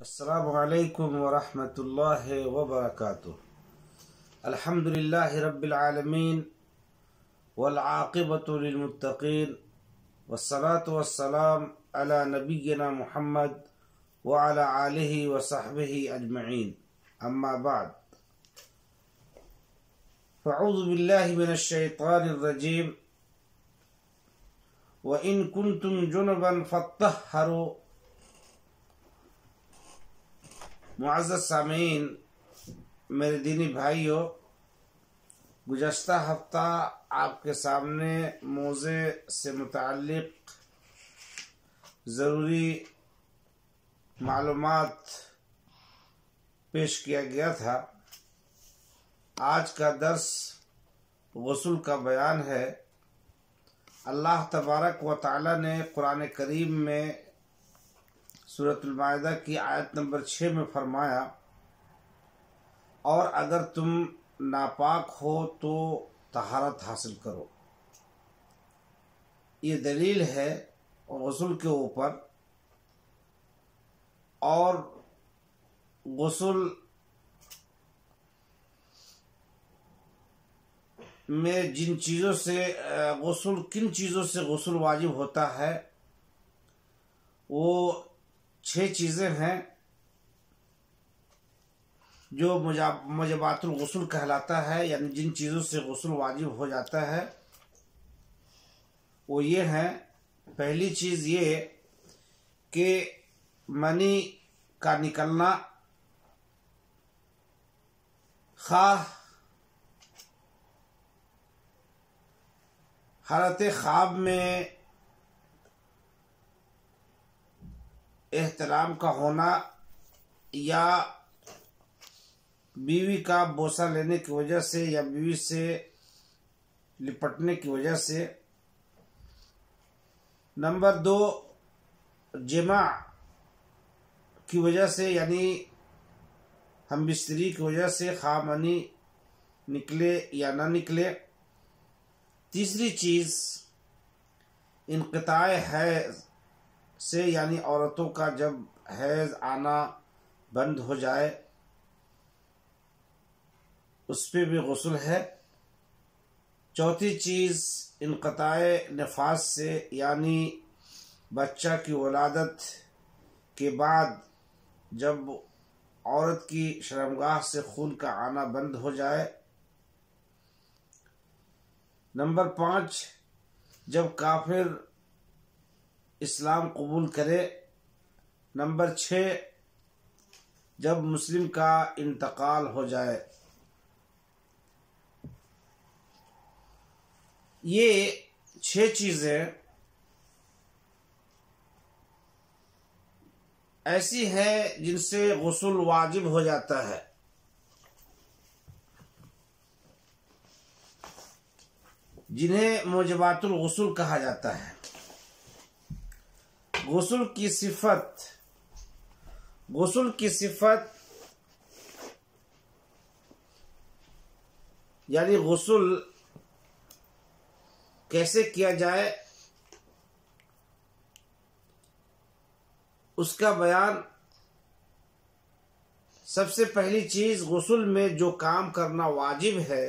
السلام علیکم ورحمۃ اللہ وبرکاتہ۔ الحمد للہ رب العالمین والعاقبۃ للمتقین والصلاة والسلام علی نبینا محمد وعلی آلہ وصحبہ اجمعین، اما بعد فاعوذ باللہ من الشیطان الرجیم وَإِن كُنتُمْ جُنُبًا فَاطَّهَّرُوا۔ معزز سامعین، میرے دینی بھائیوں، گزشتہ ہفتہ آپ کے سامنے موضوع سے متعلق ضروری معلومات پیش کیا گیا تھا۔ آج کا درس غسل کا بیان ہے۔ اللہ تبارک و تعالی نے قرآن کریم میں سورۃ المائدہ کی آیت نمبر 6 میں فرمایا، اور اگر تم ناپاک ہو تو طہارت حاصل کرو۔ یہ دلیل ہے غسل کے اوپر، اور غسل میں جن چیزوں سے کن چیزوں سے غسل واجب ہوتا ہے، وہ 6 چیزیں ہیں جو موجبات الغسل کہلاتا ہے، یعنی جن چیزوں سے غسل واجب ہو جاتا ہے وہ یہ ہیں۔ پہلی چیز یہ کہ منی کا نکلنا، خواہ حالت خواب میں احتلام کا ہونا، یا بیوی کا بوسہ لینے کی وجہ سے، یا بیوی سے لپٹنے کی وجہ سے۔ نمبر 2، جماع کی وجہ سے، یعنی ہم بستری کی وجہ سے، خواہ منی نکلے یا نہ نکلے۔ تیسری چیز انقطاع حیض سے، یعنی عورتوں کا جب حیض آنا بند ہو جائے اس پہ بھی غسل ہے۔ چوتھی چیز انقطاع نفاس سے، یعنی بچہ کی ولادت کے بعد جب عورت کی شرمگاہ سے خون کا آنا بند ہو جائے۔ نمبر 5، جب کافر اسلام قبول کرے۔ نمبر 6، جب مسلم کا انتقال ہو جائے۔ یہ 6 چیزیں ایسی ہیں جن سے غسل واجب ہو جاتا ہے۔ جنہیں موجبات الغسل کہا جاتا ہے۔ غسل کی صفت یعنی غسل کیسے کیا جائے اس کا بیان۔ سب سے پہلی چیز، غسل میں جو کام کرنا واجب ہے،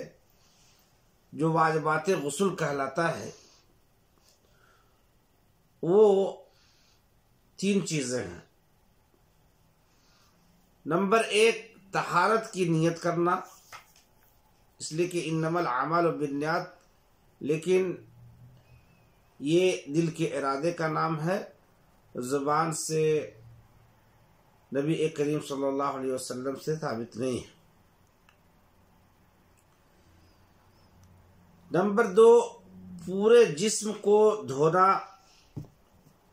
جو واجبات غسل کہلاتا ہے، وہ 3 چیزیں ہیں۔ نمبر 1، طہارت کی نیت کرنا، اس لیے کہ انما الاعمال بالنیات، لیکن یہ دل کے ارادے کا نام ہے، زبان سے نبی کریم صلی اللہ علیہ وسلم سے ثابت نہیں ہے۔ نمبر 2، پورے جسم کو دھونا،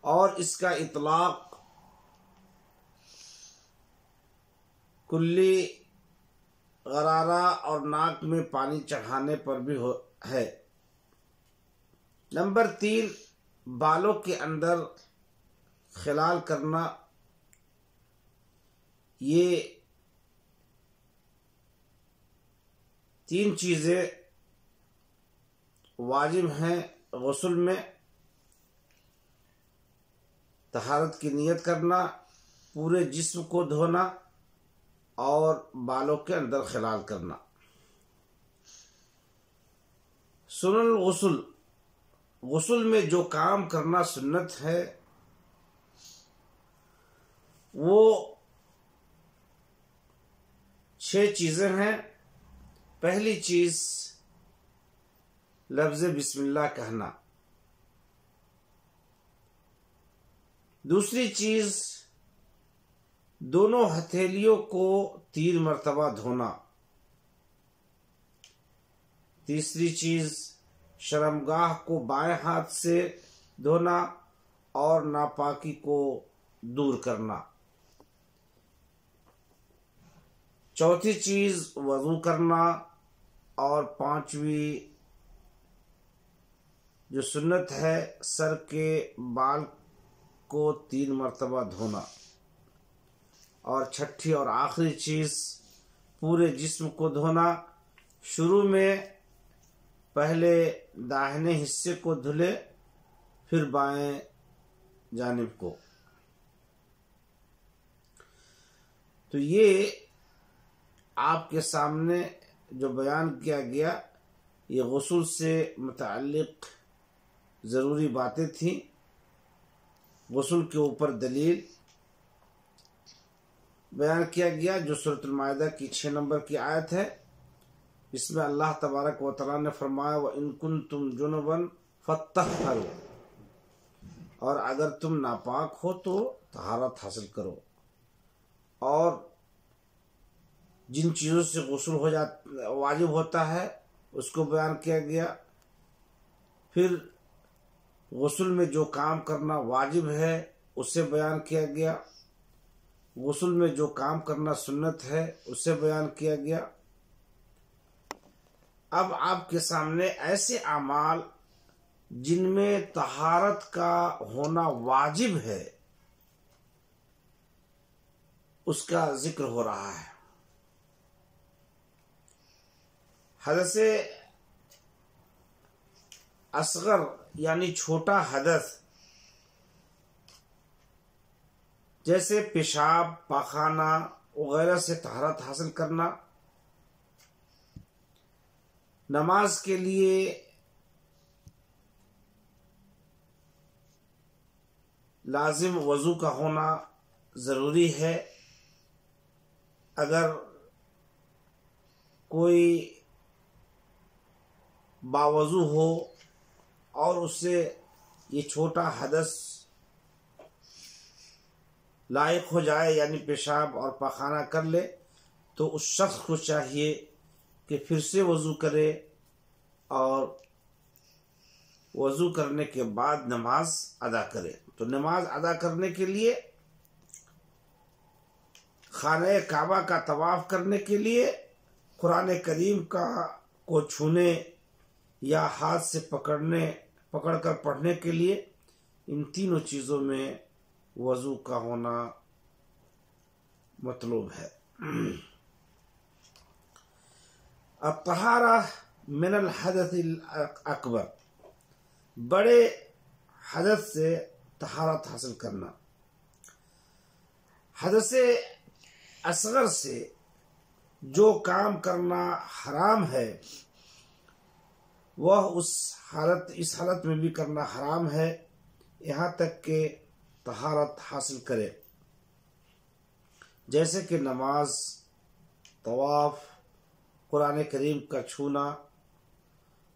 اور اس کا اطلاق کلی غرارہ اور ناک میں پانی چڑھانے پر بھی ہے۔ نمبر 3، بالوں کے اندر خلال کرنا۔ یہ 3 چیزیں واجب ہیں غسل میں۔ طہارت کی نیت کرنا، پورے جسم کو دھونا اور بالوں کے اندر خلال کرنا۔ سنن الغسل، غسل میں جو کام کرنا سنت ہے وہ 6 چیزیں ہیں۔ پہلی چیز لفظ بسم اللہ کہنا، دوسری چیز دونوں ہتھیلیوں کو 3 مرتبہ دھونا، تیسری چیز شرمگاہ کو بائیں ہاتھ سے دھونا اور ناپاکی کو دور کرنا، چوتھی چیز وضو کرنا، اور 5ویں جو سنت ہے سر کے بال کو 3 مرتبہ دھونا، اور 6ٹھی اور آخری چیز پورے جسم کو دھونا۔ شروع میں پہلے داہنے حصے کو دھلے، پھر بائیں جانب کو۔ تو یہ آپ کے سامنے جو بیان کیا گیا یہ غسل سے متعلق ضروری باتیں تھیں۔ غسل کے اوپر دلیل بیان کیا گیا جو سورۃ المائدہ کی 6 نمبر کی آیت ہے۔ اس میں اللہ تبارک و تعالیٰ نے فرمایا وَإِن كُنتُمْ جُنُبًا فَاطَّهِّرُوا، اور اگر تم ناپاک ہو تو طہارت حاصل کرو۔ اور جن چیزوں سے غسل واجب ہوتا ہے اس کو بیان کیا گیا۔ پھر غسل میں جو کام کرنا واجب ہے اسے بیان کیا گیا، غسل میں جو کام کرنا سنت ہے اسے بیان کیا گیا۔ اب آپ کے سامنے ایسے اعمال جن میں طہارت کا ہونا واجب ہے اس کا ذکر ہو رہا ہے۔ حدث اصغر یعنی چھوٹا حدث جیسے پیشاب، پاخانہ وغیرہ سے طہارت حاصل کرنا، نماز کے لیے لازم وضو کا ہونا ضروری ہے۔ اگر کوئی باوضو ہو اور اس سے یہ چھوٹا حدث لائق ہو جائے یعنی پیشاب اور پاخانہ کر لے تو اس شخص کو چاہیے کہ پھر سے وضو کرے اور وضو کرنے کے بعد نماز ادا کرے۔ تو نماز ادا کرنے کے لیے خانہ کعبہ کا طواف کرنے کے لیے قرآن کریم کو چھونے یا ہاتھ سے پکڑ کر پڑھنے کے لیے ان تینوں چیزوں میں وضو کا ہونا مطلوب ہے۔ الطہارہ من الحدث الاکبر، بڑے حدث سے طہارت حاصل کرنا۔ حدث اصغر سے جو کام کرنا حرام ہے وہ اس حالت میں بھی کرنا حرام ہے یہاں تک کہ طہارت حاصل کرے، جیسے کہ نماز، طواف، قرآن کریم کا چھونا،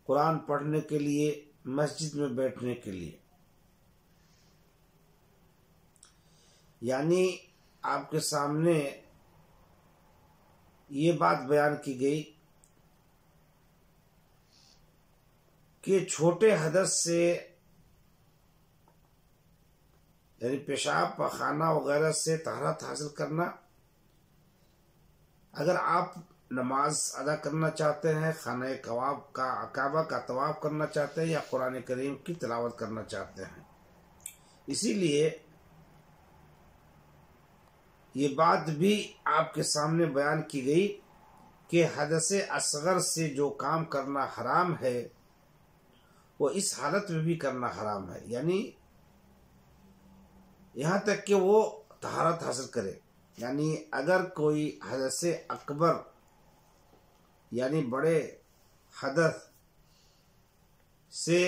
قرآن پڑھنے کے لیے مسجد میں بیٹھنے کے لیے۔ یعنی آپ کے سامنے یہ بات بیان کی گئی کہ چھوٹے حدث سے یعنی پیشاب، پاخانہ وغیرہ سے طہارت حاصل کرنا۔ اگر آپ نماز ادا کرنا چاہتے ہیں، خانہ کعبہ کا طواف کرنا چاہتے ہیں یا قرآن کریم کی تلاوت کرنا چاہتے ہیں، اسی لیے یہ بات بھی آپ کے سامنے بیان کی گئی کہ حدث اصغر سے جو کام کرنا حرام ہے وہ اس حالت میں بھی کرنا حرام ہے، یعنی یہاں تک کہ وہ طہارت حاصل کرے، یعنی اگر کوئی حدث اکبر یعنی بڑے حدث سے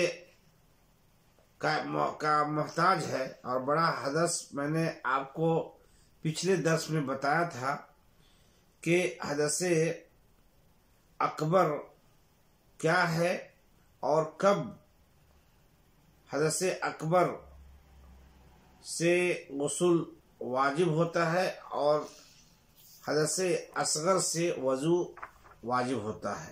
کا محتاج ہے، اور بڑا حدث میں نے آپ کو پچھلے درس میں بتایا تھا کہ حدث اکبر کیا ہے اور کب حدث اکبر سے غسل واجب ہوتا ہے اور حدث اصغر سے وضو واجب ہوتا ہے۔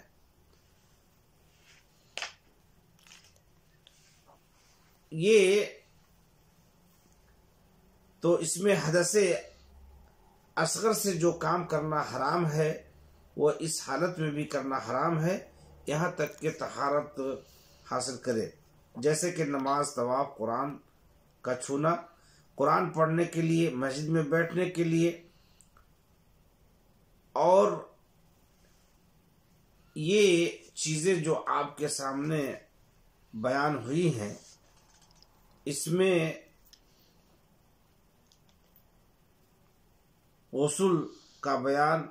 یہ تو اس میں حدث اصغر سے جو کام کرنا حرام ہے وہ اس حالت میں بھی کرنا حرام ہے، یہاں تک کہ طہارت حاصل کرے، جیسے کہ نماز، طواف، قرآن کا چھونا، قرآن پڑھنے کے لیے، مسجد میں بیٹھنے کے لیے، اور یہ چیزیں جو آپ کے سامنے بیان ہوئی ہیں، اس میں غسل کا بیان،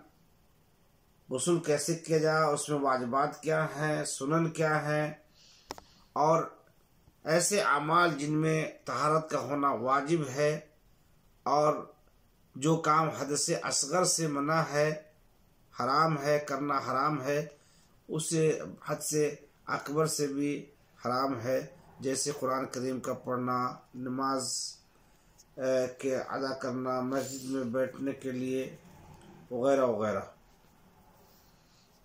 غسل کیسے کیا جائے، اس میں واجبات کیا ہیں، سنن کیا ہیں، اور ایسے اعمال جن میں طہارت کا ہونا واجب ہے، اور جو کام حدث اصغر سے منع ہے، حرام ہے، کرنا حرام ہے، اسے حد سے اکبر سے بھی حرام ہے، جیسے قرآن کریم کا پڑھنا، نماز کے ادا کرنا، مسجد میں بیٹھنے کے لیے وغیرہ وغیرہ۔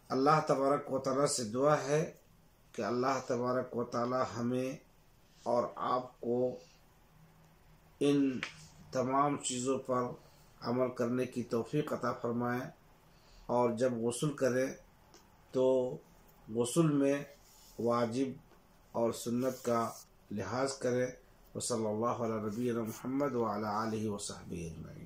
اللہ تبارک و تعالیٰ سے دعا ہے کہ اللہ تبارک و تعالیٰ ہمیں اور آپ کو ان تمام چیزوں پر عمل کرنے کی توفیق عطا فرمائے، اور جب غسل کریں تو غسل میں واجب اور سنت کا لحاظ کریں۔ وصلی اللہ علی نبینا محمد وعلی آلہ وصحبہ اجمعین۔